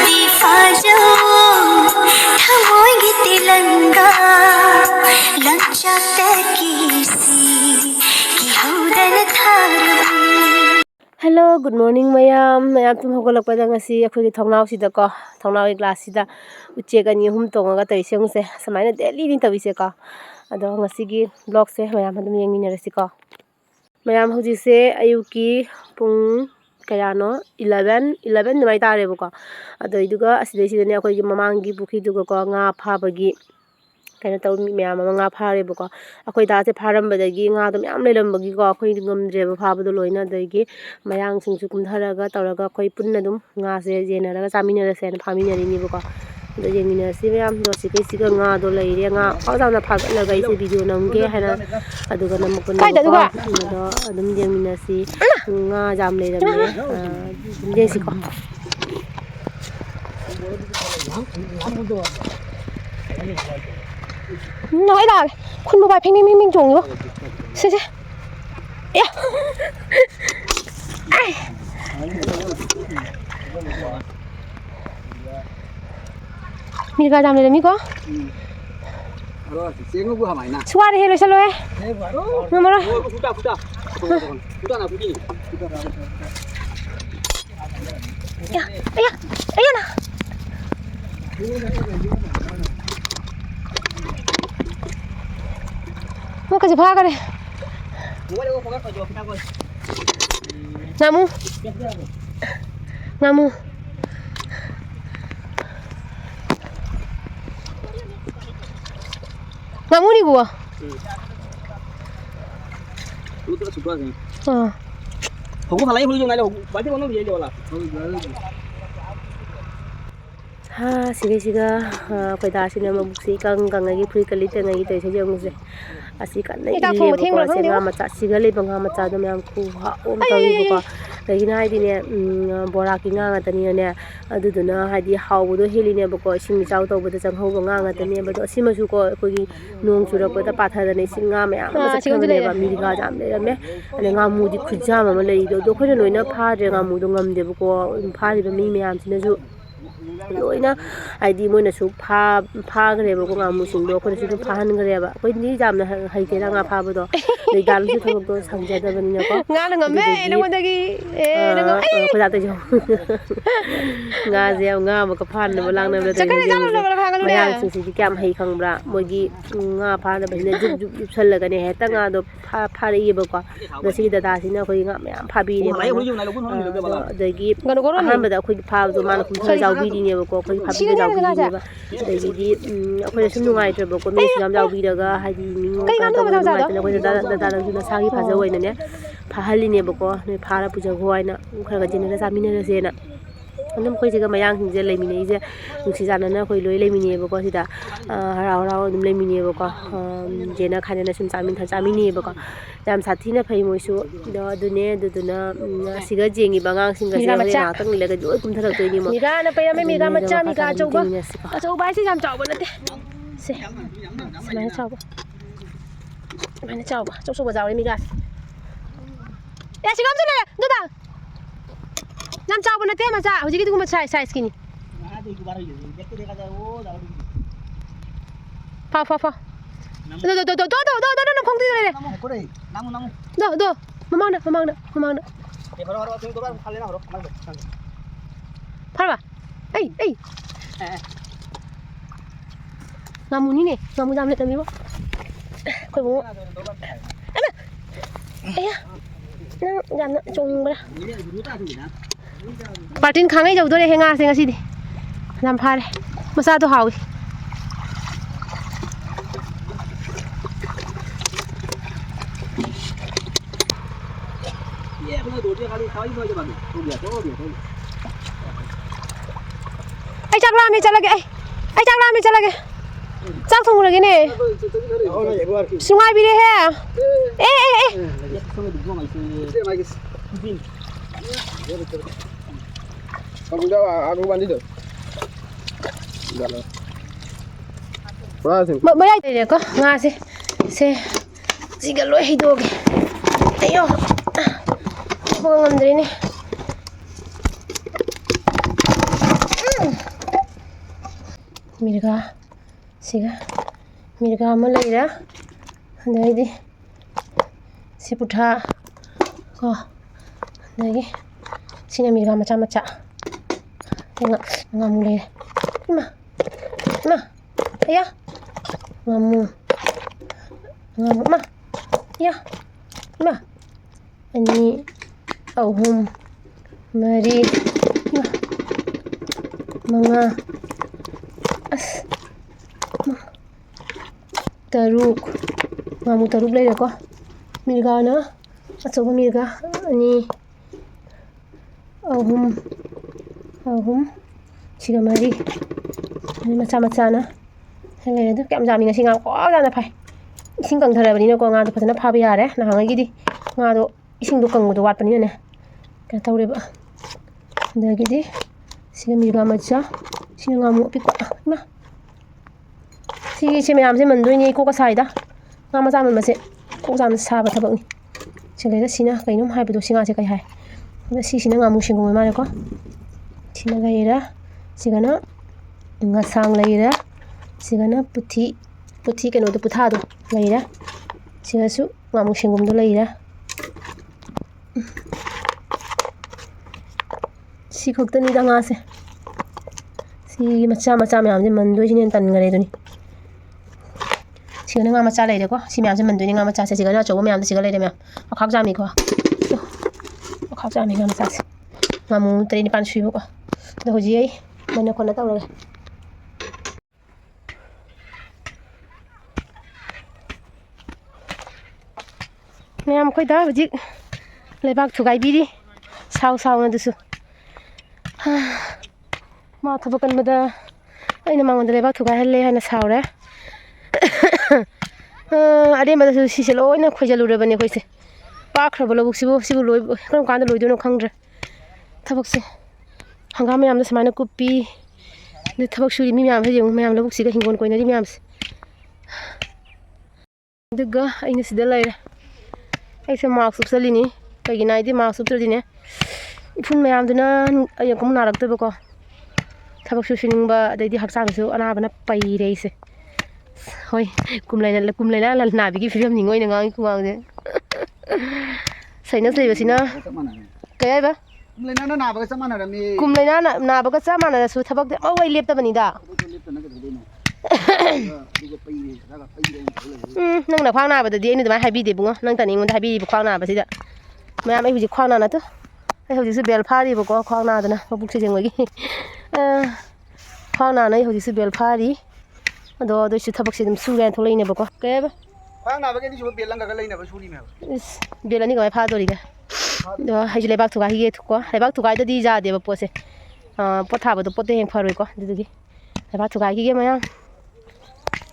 Hello, good morning mayam. Mayam tum hogolakpada ngasi akhoi thongnaw sida ko thongnaw glass sida uche ga ni hum tonga ga taise ngse samaina daily ni tawise ko ado ngasi gi vlog se mayam adum yengminarasi ko mayam hoji se ayuki pung kayano 11 mai tare ko ado iduga asidai sidani akhoi gi mamangi bukhi duga ko nga phabagi kaina taw mi mayam nga phare ko akhoi da se pharam badagi nga dum yam leirambagi ko akhoi ngamdre ba phabado loina dagi mayang singsu kumtharaga tawraga akhoi punna dum nga se jenaraga chaminarase na phaminari ni ko do yenginasi mayam do sikai siga nga do leire nga awjana phagatlaga ise video namge hana aduga namukun do adum yenginasi nga jam leirame jesi ko nói là khuôn một bài phim mình trùng vô xem yeah ai mình ra làm này mình có xóa đi rồi sao rồi nó mà rồi ấy nè mau kasih pahak deh. Namu. Namu ni gua. Lu tuh suka sih. Aku malah yang hulu nggak ada. Berarti kamu dia jual lah. Ha siga koi da sina mabuksi kang lagi free kali te ngai te se jong se asi kan nei le ko se nga macha siga le banga macha do myam khu ha om tawi ko lagi na di ne bora ki nga tani ne adu duna hadi hawu do heli ne ko sing chau to bo da chang ho nga tani ba do sima su ko ko gi nong chura ko da pa tha da ne sing nga myam ma cha ne ba mi ga jam le me ane nga mu di khujja ma le do ko ne noina pha de nga mu do ngam de ko pha ri ba mi myam sina su loina ID moina su pha gre ba ko nga mu sing do ko su pha han gre ba ko ni jam na hai te nga pha ba do nei dal su thok do samja da bani na ko nga na ngame na mo dagi na ngo ko da te jo nga je nga ma ko phan na lang na da mayang sing si kyam hai khang bra mo gi nga pha na ba ne jup jup sal la ga ne heta nga do pha ri ba ko da si da si na ko nga ma pha bi ne da gi han ba da ko pha do ma na kum thar jaw bi ni ko ko pha bi da jaw bi ni ba da gi ko sum nungai tra ba ko mi sam jaw bi da ga ha di mi ngo ka to ba da ko da na sa gi pha ja wai na ne pha hali ne ba ko ne pha ra pu ja go ai na khar ga jin na sa mi na se na anam khoi siga mayang sing je leimi nei je nusi jana na khoi loi leimi ne ba ko sida rao dum leimi ne ba ko je na khane na sum chamin tha chami ne ba ko jam sathi na phai moi su do du na siga jengi bangang sing ga se na tang le ga joi kum thara toi ni mo mi ga na pe me mi ga macha mi ga chau ba si jam chau ba na te se mai chau ba chau ba jaw mi ga ya sigam se le do da nam chau bana te macha hoji ki tu macha size kini pa do khong ti le do mamang na phar ba ei namu ni ne namu jam le tami bo koi bo ya nang jam na chung ba Partin khangai jau dore henga se ngasi di jam phare masa to hawi ai chak la me chala ge chak thong lagi ne sungai bi re he Kamu jawab aku mandi tu. Jalan. Berapa sih? Bayar ni ko nga se siga loi hidoge. Ayo. Ko ngam dre ni. mirga siga mirga ama leira adagi si putha ko adagi sina mirga macha macha ngamu leira ima ya ngamu ma ya ma ani ahum mari manga taruk ngamu taruk leira ko mirga na achoba mirga ani ahum siga mari macha macha na leira du kam jami ngasi nga ko jana phai ising kang tharabani na ko nga do phajana phabi yare na hangai gidi nga do ising do kang do wat pani ne ka tawre ba dagidi siga mirga macha siga ngamu pi ko ma si mayam se mandoi ni ko ka saida nga ma man mase ko jam sa ba thabak ni chele da sina kainom hai bu singa se kai hai da si sina ngamu singoi ma ko sina gaira sigana nga sang leira sigana puthi keno do putha do leira siga su ngamu singum do leira si khoktani da nga se si macha mayam je mandoi jinen tan ngare do ni sigana nga macha leire ko si mayam je mandoi ni nga macha se sigana chobo mayam siga leire mayam akhak jami ko akhak jami nga macha se ngamu tre ni pan sui ko do hoji ai mana kona tawra mayam khoi da hoji lebak thugai biri sau na dusu ma thabakan mada aina mangonda lebak thugai halle haina saure ade mada su si selo ina khojalu rebani khoise pakhra bolo buksibu sibu loi kam kanda loi dono khangre thabak se hangam mayam da samana kupi de thabak suri mi mayam hejeng mayam la buksi ga hingon koina ri mayam se duga aina sida laira aise mark subsalini kagina idi mark subtradine ifun mayam duna ayakam narak to ko thabak susining ba daidi haksang su ana bana pai reise hoi kumlaina la nabi gi film ningoi na ngang kuang de saina sei basina kaya ba kumlaina na ba ka samana rami kumlaina na ba ka samana su thabak de awai lepta bani da nang na khwang na ba de ni dama habi de bungo nang tani ngon habi bu khwang na ba sida mayam ai huji khwang na to ai huji su bel phari bu ko khwang na da na buk se jeng gi khwang na nai huji su bel phari ado do su thabak se dum su gan tholai ne ba ko kaya ba khwang na ba ke ni su bel lang ga lai na ba suri me is bel ani ga pha do ri ga do haji lebak thuga hi ge thukko lebak thuga da di ja de ba po se potha ba do pote heng pharoi ko du gi lebak thuga gi ge mayam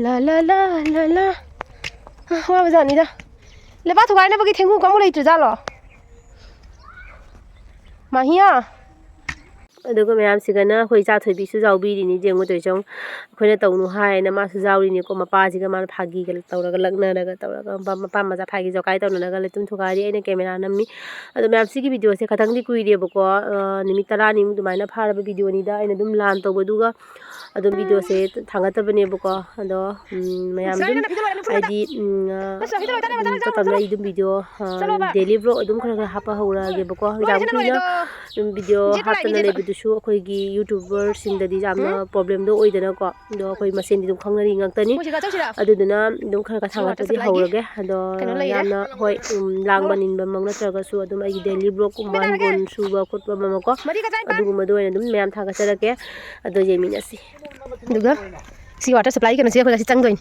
la wa ba jani da lebak thuga na ba gi thengu kamu lai tu ja lo ma hiya aduga mayam sigana hoi cha thoi bi su jaw bi ri ni jengo toi chong khoina tawnu hai na ma su jaw ri ni ko mapa ji ga ma phagi ga tawra ga lagna ga tawra ga mapa ma ja phagi jo kai tawna ga le tum thuga ri aina camera nammi adu mayam sigi video se khathang di kui ri ba ko nimi tara ni mu dumai na phara ba video ni da aina dum lan taw ba duga adu video se thanga ta bane ba ko ado mayam dum id to tamna idum video daily vlog adum khara hapa hawra ge ba ko jam kuina video hatna le bidusu khoi gi youtuber sing da di jamna problem do oidana ko do khoi masen di dum khangnari ngantani adu duna dum khara ka thanga ta di hawrage ado yamna hoi langbanin ba mangna traga su adum ai daily vlog kum ban gon su ba khot ba mama ko adu gum do ina dum mayam thaga sarake ado jemina si duga si water supply ke na si khoi si chang doin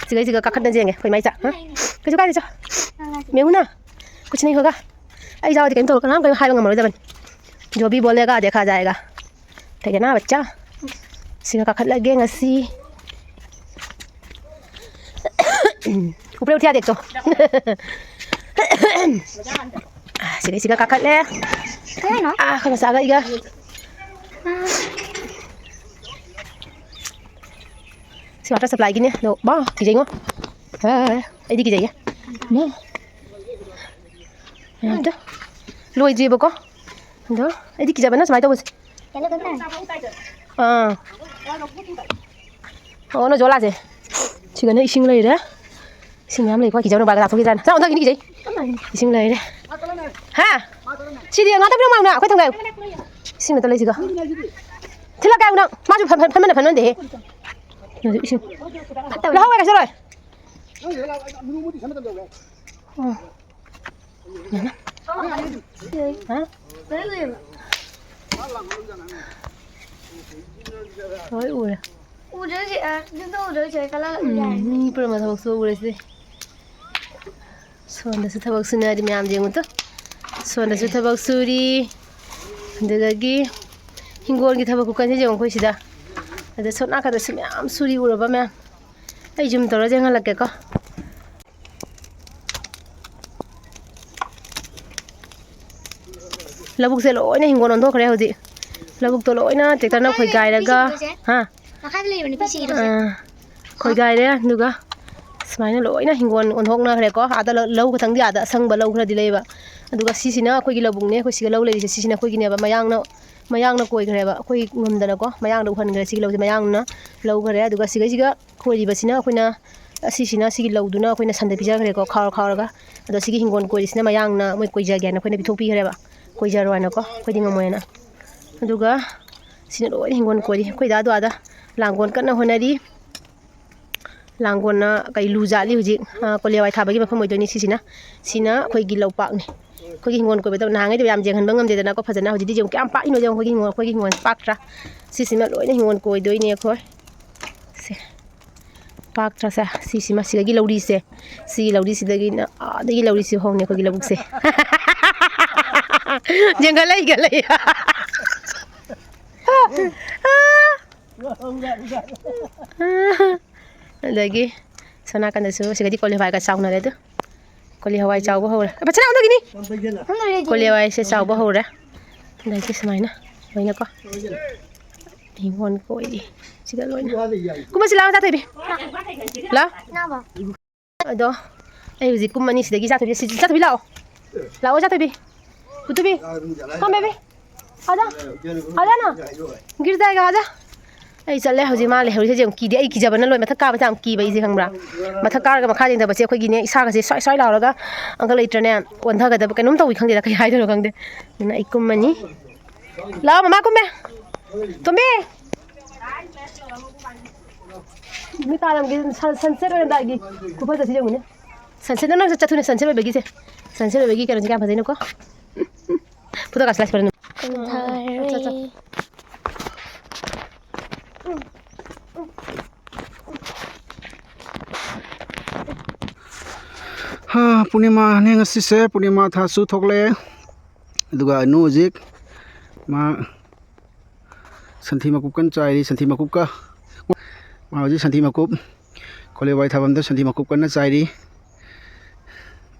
siga ka khat na jenge khoi mai cha ha ke ka ni cha meuna कुछ नहीं होगा आई जाओ कहीं तो नाम कहीं खाएगा मर जाबन जो भी बोलेगा देखा जाएगा ठीक है ना बच्चा सिगा का खत लगे ngasi ऊपर उठिया देख तो सिगा का खत ले खाना saga Eega si water supply gini do ba kijai ngo ai di kijai ya no ada loi je bako do ai di kijai bana samai to bus Oh nó gió là gì chỉ cần nó sinh lấy đấy sinh làm lấy qua kỳ cháu nó bà cái thôi ra sao nó cái gì sinh lấy đấy ha chỉ đi ngó tao không nào quay thằng này sinh tao lấy gì cơ thế là cái nào má chụp phần để nó không cái sao rồi hả thôi ủa 우르지 눈도 우르지 갈라 니 프로마 타박수 우르지 손다스 타박수나리 냠쟁우도 손다스 타박수리 근데가기 흰고기 타박국까지 제공 거시다 근데 손 아까도 쓰면 수리 울어보면 아이 좀 떨어져 할게까 라북세 로이나 흰고는 더 그래 호지 라북도 로이나 tektana khoi gairaga ha khoi gaire nuga smaina loina hingon onhokna khre ko ada lau ka thangdi ada sangba lau khra dileba aduga sisina khoi gi labung ne khoi siga lau le sisina khoi gi ne ba mayangna koi khre ba khoi ngomdana ko mayangna ukhan khre siga lau mayangna lau khre aduga siga khoi di basina khoina sisina sigi lauduna khoina sanda pija khre ko kharaga ado sigi hingon koi sina mayangna moi koi ja gyana khoina bithopi khre ba koi jarwana ko khoi di ngamoyana aduga sina loi hingon koi khoi da do ada langon kana honari langona kai lujali huji kolewai thabagi mafam oidoni sisina khoi gi lawpak ni khoi gi hingon koi ba nangai de yam jeng han bangam de na ko phajana huji di jeng kam pa ino jeng khoi gi hingon paktra sisina loi hingon koi doi ni khoi se paktra sa sisima siga gi lawri se si lawri si dagi na dagi lawri si hong ne khoi gi lawuk se jengalai galai lagi sana kan dasu sigadi koli hawai ka sauna le tu koli hawai chau ba hore ba chana gini koli hawai se chau ba hore lagi semaina loina ko hingon ko idi siga loina kuma sila ta tebi la 나봐 ado ai uji kumani sidagi sa tebi lao lao sa tebi kutubi come baby आजा ना गिर जाएगा आजा ai chale hoji ma le hori se jeng ki de ai ki jabana loi mathak ka ba jam ki bai se khambra mathak ka ga makha jeng da bache khoi gi ne isa ga se soi law ga angal leitrane on tha ga da kanum tawi khang de da kai hai do khang de na ikum mani la mama kum be tombe mi ta lam gi sunset ro da gi ku ba da se jeng ne sunset na sa chathune sunset be gi se sunset be gi kan ji ka phajai no ko puta ka slash par Punima ne ngasi se punima thasu thokle aduga anu jik ma santhi makup kan chai santhi makup ka ma ji santhi makup khole wai thabam da santhi makup kan na chai ri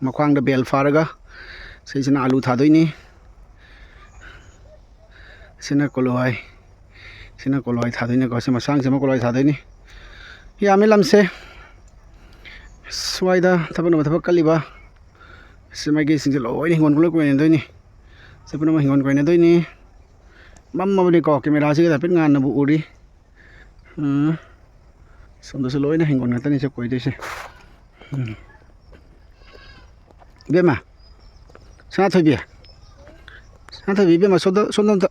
makhwang da bel faraga seisina alu thadoi ni sina koloi thadoi ni ko se masang se ma koloi thadoi ni ya me lam se swaida thabana mathab kaliba semai ge singje loi ni ngon ko ni doi ni sepuna ma hingon ko ni doi ni mamma bani ko camera se da pin ngan na bu uri somdo se loi na hingon ngata ni se koi de se bema sa thobi bema sondom ta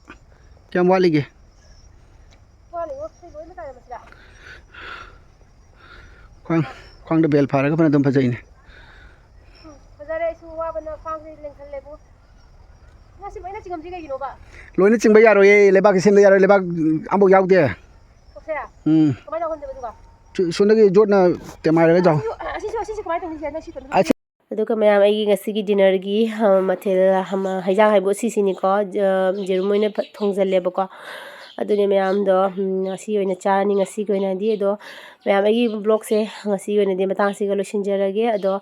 kyam wali ge khoang da bel phara ka pana dum phajai ne phajare su wa bana khoang ri lengkhal lebu ngasi maina chingam ji gi no ba loina chingba yaro ye lebak sem da yaro lebak ambo yaw de osea kamai da hon de ba sunda gi jotna temai ra jaw asi kamai tang ni na si tan aduka mayam ai ngasi gi dinner gi mathel hama haijang haibo sini ko jerumoina thongjalle ba ko adune mayam do ngasi oina chani ngasi ko oina di do mayam ai blog se ngasi oina di matang si ga losinjarage ado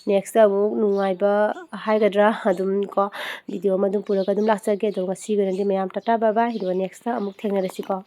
next ta mu nungai ba haigadra adum ko video ma dum pura ka dum laksa ge do ngasi ko oina di mayam tata bye bye do next ta amuk thengarasi ko